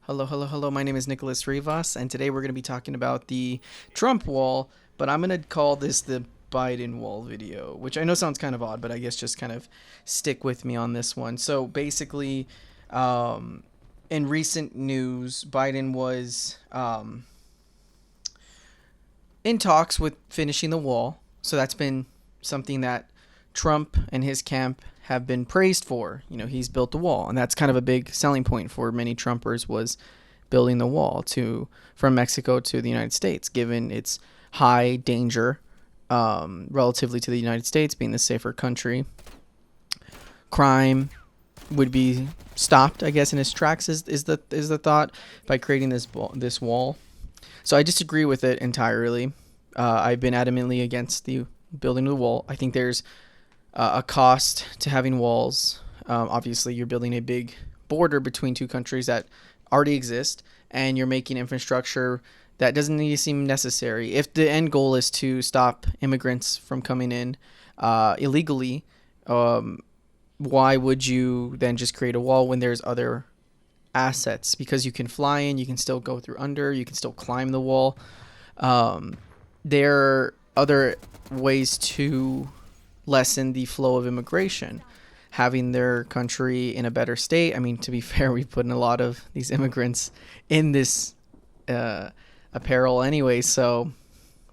Hello, hello, hello. My name is Nicholas Rivas, and today we're going to be talking about the Trump wall, but I'm going to call this the Biden wall video, which I know sounds kind of odd, but I guess just kind of stick with me on this one. So basically, um, in recent news, Biden was in talks with finishing the wall. So that's been something that Trump and his camp have been praised for. You know, he's built the wall, and that's kind of a big selling point for many Trumpers was building the wall to from Mexico to the United States, given its high danger relatively to the United States being the safer country. Crime would be stopped, I guess, in its tracks is the thought by creating this wall. So I disagree with it entirely. I've been adamantly against the building of the wall. I think there's a cost to having walls. Obviously, you're building a big border between two countries that already exist, and you're making infrastructure that doesn't need to seem necessary. If the end goal is to stop immigrants from coming in illegally, why would you then just create a wall when there's other assets? Because you can fly in, you can still go through under, you can still climb the wall. There are other ways to lessen the flow of immigration, having their country in a better state. I mean, to be fair, we've put in a lot of these immigrants in this apparel anyway, so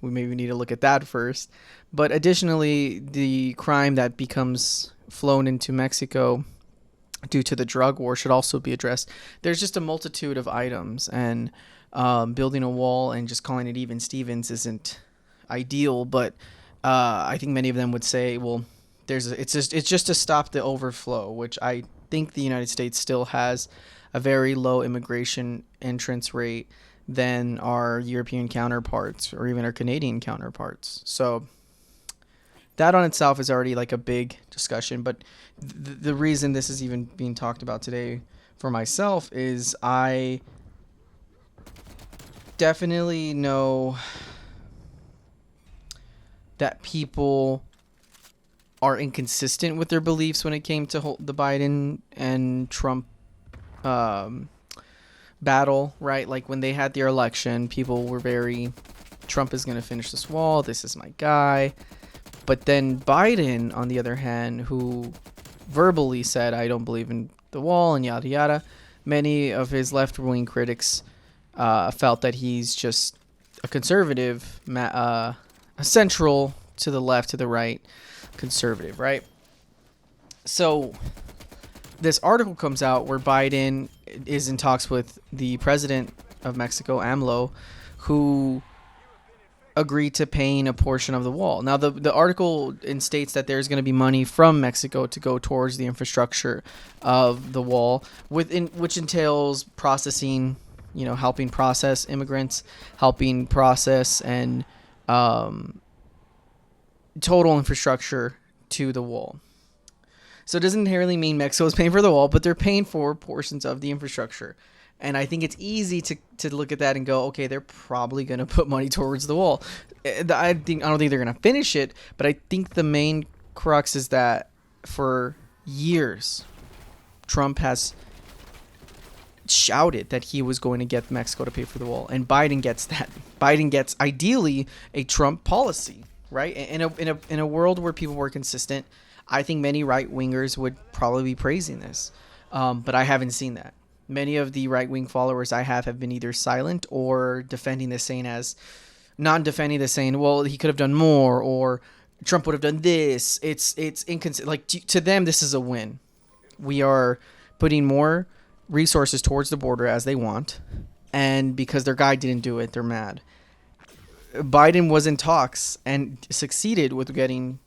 we maybe need to look at that first. But additionally, the crime that becomes flown into Mexico due to the drug war should also be addressed. There's just a multitude of items, and building a wall and just calling it even Stevens isn't ideal, but I think many of them would say, well, it's just to stop the overflow, which I think the United States still has a very low immigration entrance rate than our European counterparts or even our Canadian counterparts. So that on itself is already like a big discussion. But the reason this is even being talked about today for myself is I definitely know that people are inconsistent with their beliefs when it came to the Biden and Trump battle, right? Like when they had their election, people were very, Trump is going to finish this wall. This is my guy. But then Biden, on the other hand, who verbally said, I don't believe in the wall and yada yada, many of his left-wing critics felt that he's just a conservative, a central to the left, to the right, conservative, right? So this article comes out where Biden is in talks with the president of Mexico, AMLO, who agreed to paying a portion of the wall. Now, the article states that there's going to be money from Mexico to go towards the infrastructure of the wall, which entails processing, helping process immigrants, helping process and total infrastructure to the wall. So it doesn't inherently mean Mexico is paying for the wall, but they're paying for portions of the infrastructure. And I think it's easy to look at that and go, okay, they're probably going to put money towards the wall. I don't think they're going to finish it, but I think the main crux is that for years, Trump has shouted that he was going to get Mexico to pay for the wall, and Biden gets that. Biden gets ideally a Trump policy, right? In a world where people were consistent, I think many right wingers would probably be praising this, but I haven't seen that. Many of the right-wing followers I have been either silent or defending this, saying non-defending this, saying, well, he could have done more, or Trump would have done this. It's inconsistent. Like, to them, this is a win. We are putting more resources towards the border as they want, and because their guy didn't do it, they're mad. Biden was in talks and succeeded with getting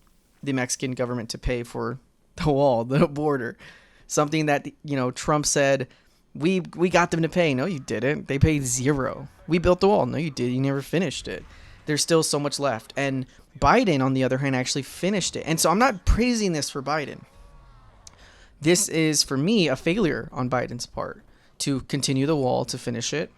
the Mexican government to pay for the wall, the border. Something that, Trump said, we got them to pay. No, you didn't. They paid zero. We built the wall. No, you did. You never finished it. There's still so much left. And Biden, on the other hand, actually finished it. And so I'm not praising this for Biden. This is, for me, a failure on Biden's part to continue the wall, to finish it.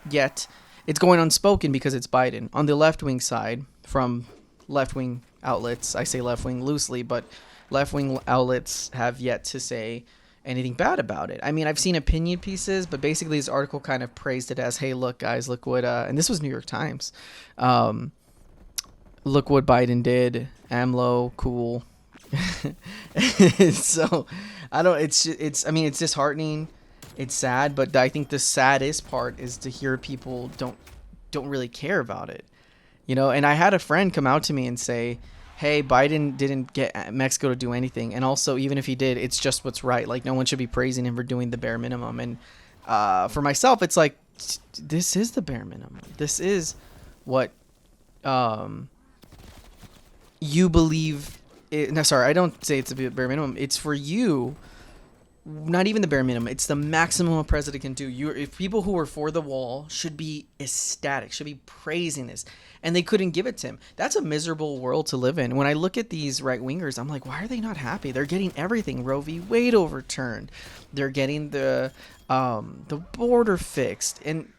Yet, it's going unspoken because it's Biden. On the left-wing side, from left-wing outlets, I say left-wing loosely, but left-wing outlets have yet to say anything bad about it. I mean, I've seen opinion pieces, but basically this article kind of praised it as, hey, look, guys, look what, and this was New York Times. Um, Look what Biden did. AMLO, cool. So, I don't, I mean, it's disheartening. It's sad, but I think the saddest part is to hear people don't really care about it. And I had a friend come out to me and say, hey, Biden didn't get Mexico to do anything. And also, even if he did, it's just what's right. Like, no one should be praising him for doing the bare minimum. And for myself, it's like, this is the bare minimum. This is what you believe. No, sorry, I don't say it's a bare minimum. It's for you. Not even the bare minimum. It's the maximum a president can do. If people who are for the wall should be ecstatic, should be praising this, and they couldn't give it to him. That's a miserable world to live in. When I look at these right wingers, I'm like, why are they not happy? They're getting everything. Roe v. Wade overturned. They're getting the border fixed, and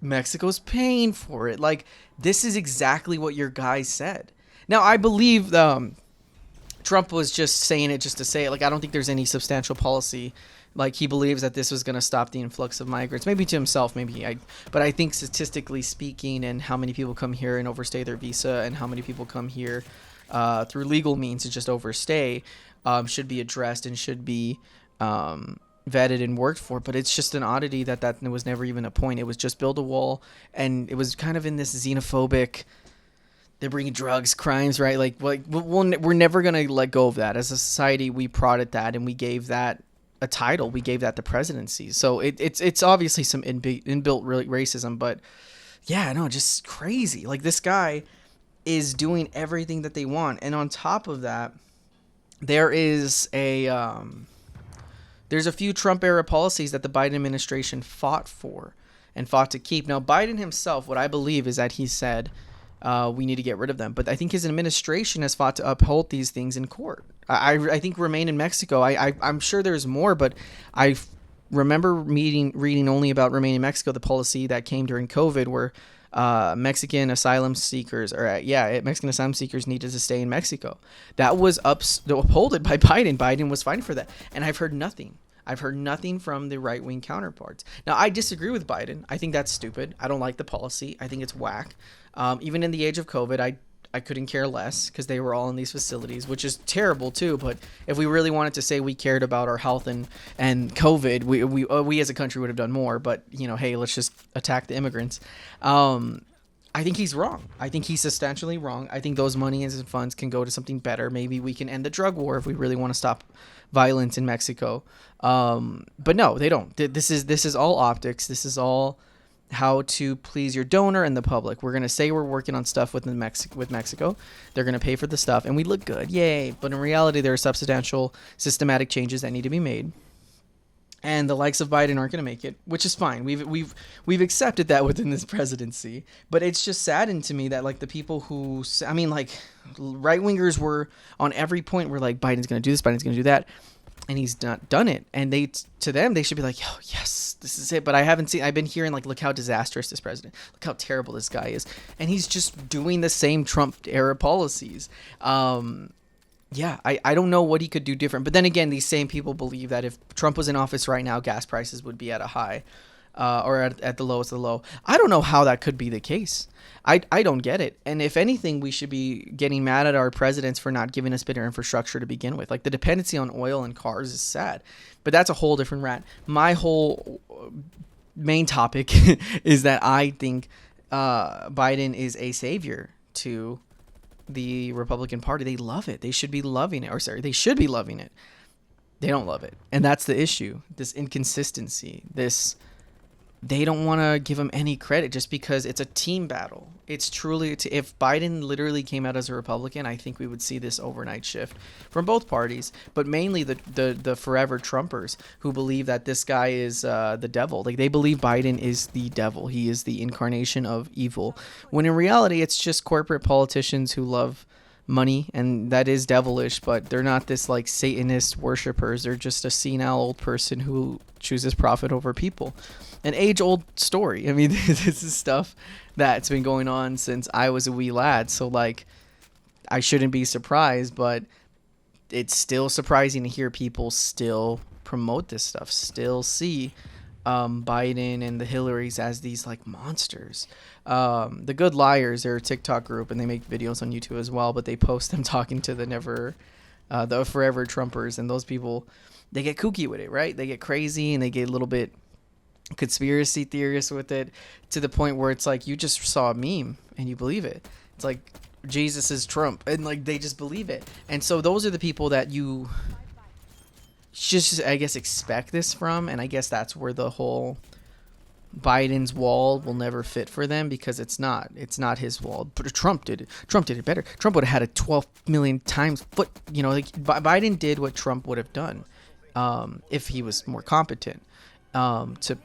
Mexico's paying for it. Like, this is exactly what your guy said. Now, I believe Trump was just saying it just to say it. Like, I don't think there's any substantial policy. Like, he believes that this was going to stop the influx of migrants. Maybe to himself, but I think statistically speaking, and how many people come here and overstay their visa, and how many people come here through legal means to just overstay, should be addressed and should be vetted and worked for. But it's just an oddity that was never even a point. It was just build a wall, and it was kind of in this xenophobic, they're bringing drugs, crimes, right? Like we're never going to let go of that. As a society, we prodded that, and we gave that a title. We gave that the presidency. So it's obviously some inbuilt racism, but yeah, no, just crazy. Like, this guy is doing everything that they want. And on top of that, there's a few Trump era policies that the Biden administration fought for and fought to keep. Now, Biden himself, what I believe is that he said, we need to get rid of them. But I think his administration has fought to uphold these things in court. I think Remain in Mexico, I'm sure there's more, but I remember reading only about Remain in Mexico, the policy that came during COVID, where Mexican asylum seekers needed to stay in Mexico. That was upheld by Biden. Biden was fighting for that. And I've heard nothing. I've heard nothing from the right-wing counterparts. Now, I disagree with Biden. I think that's stupid. I don't like the policy. I think it's whack. Even in the age of COVID, I couldn't care less, because they were all in these facilities, which is terrible too. But if we really wanted to say we cared about our health and COVID, we as a country would have done more. But, hey, let's just attack the immigrants. I think he's wrong. I think he's substantially wrong. I think those monies and funds can go to something better. Maybe we can end the drug war if we really want to stop violence in Mexico. But no, they don't. This is all optics. This is all how to please your donor and the public. We're going to say we're working on stuff with Mexico. They're going to pay for the stuff, and we look good. Yay. But in reality, there are substantial, systematic changes that need to be made. And the likes of Biden aren't going to make it, which is fine. We've accepted that within this presidency. But it's just saddened to me that, like, the people who, right wingers were on every point were like, Biden's going to do this, Biden's going to do that, and he's not done it. And to them, they should be like, oh yes, this is it. But I've been hearing, like, look how disastrous this president, look how terrible this guy is, and he's just doing the same Trump era policies. Yeah, I don't know what he could do different. But then again, these same people believe that if Trump was in office right now, gas prices would be at a high, or at the lowest of the low. I don't know how that could be the case. I don't get it. And if anything, we should be getting mad at our presidents for not giving us better infrastructure to begin with. Like, the dependency on oil and cars is sad. But that's a whole different rant. My whole main topic is that I think Biden is a savior to the Republican Party. They love it. They should be loving it. They should be loving it. They don't love it. And that's the issue. This inconsistency. They don't want to give him any credit just because it's a team battle. It's truly, if Biden literally came out as a Republican, I think we would see this overnight shift from both parties, but mainly the forever Trumpers who believe that this guy is the devil. Like, they believe Biden is the devil. He is the incarnation of evil. When in reality, it's just corporate politicians who love money, and that is devilish, but they're not this, like, Satanist worshipers. They're just a senile old person who chooses profit over people. An age-old story. I mean, this is stuff that's been going on since I was a wee lad, so, like, I shouldn't be surprised, but it's still surprising to hear people still promote this stuff still see Biden and the Hillarys as these like monsters. The Good Liars, they're a TikTok group and they make videos on YouTube as well, but they post them talking to the forever Trumpers, and those people, they get kooky with it, right? They get crazy and they get a little bit conspiracy theorists with it, to the point where it's like you just saw a meme and you believe it. It's like Jesus is Trump, and like they just believe it. And so those are the people that you just, I guess, expect this from. And I guess that's where the whole Biden's wall will never fit for them, because it's not his wall. But Trump did it better. Trump would have had a 12 million times foot, like Biden did what Trump would have done if he was more competent to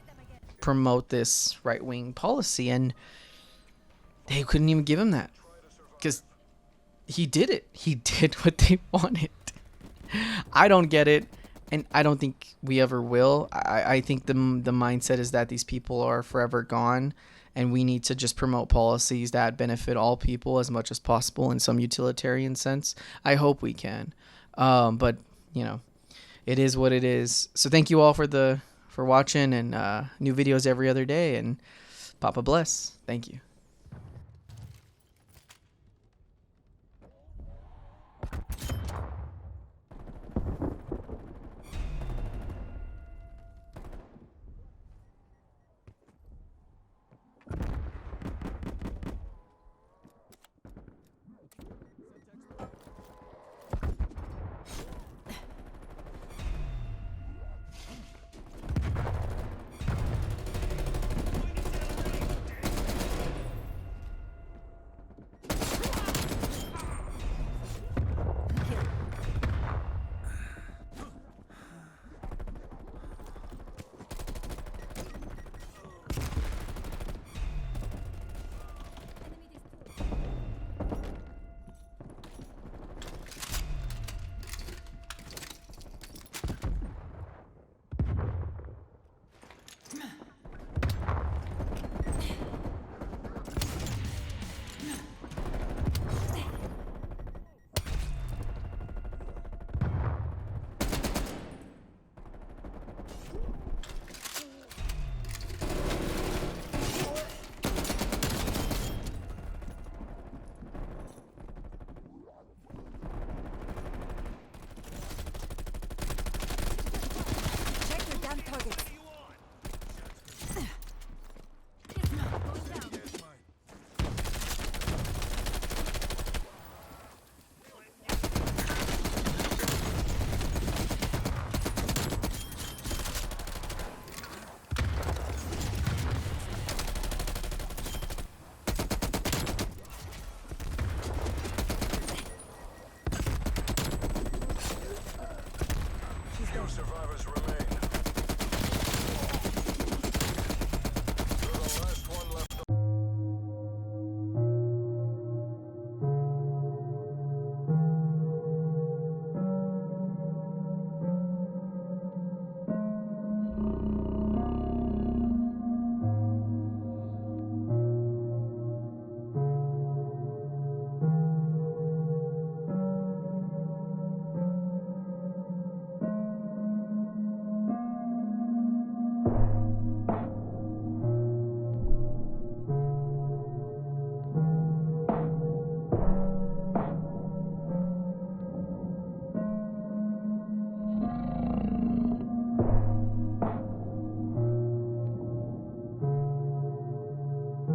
promote this right-wing policy, and they couldn't even give him that because he did it. He did what they wanted. I don't get it, and I don't think we ever will. I think the mindset is that these people are forever gone, and we need to just promote policies that benefit all people as much as possible in some utilitarian sense. I hope we can, but it is what it is. So thank you all for watching, and new videos every other day, and Papa bless. Thank you.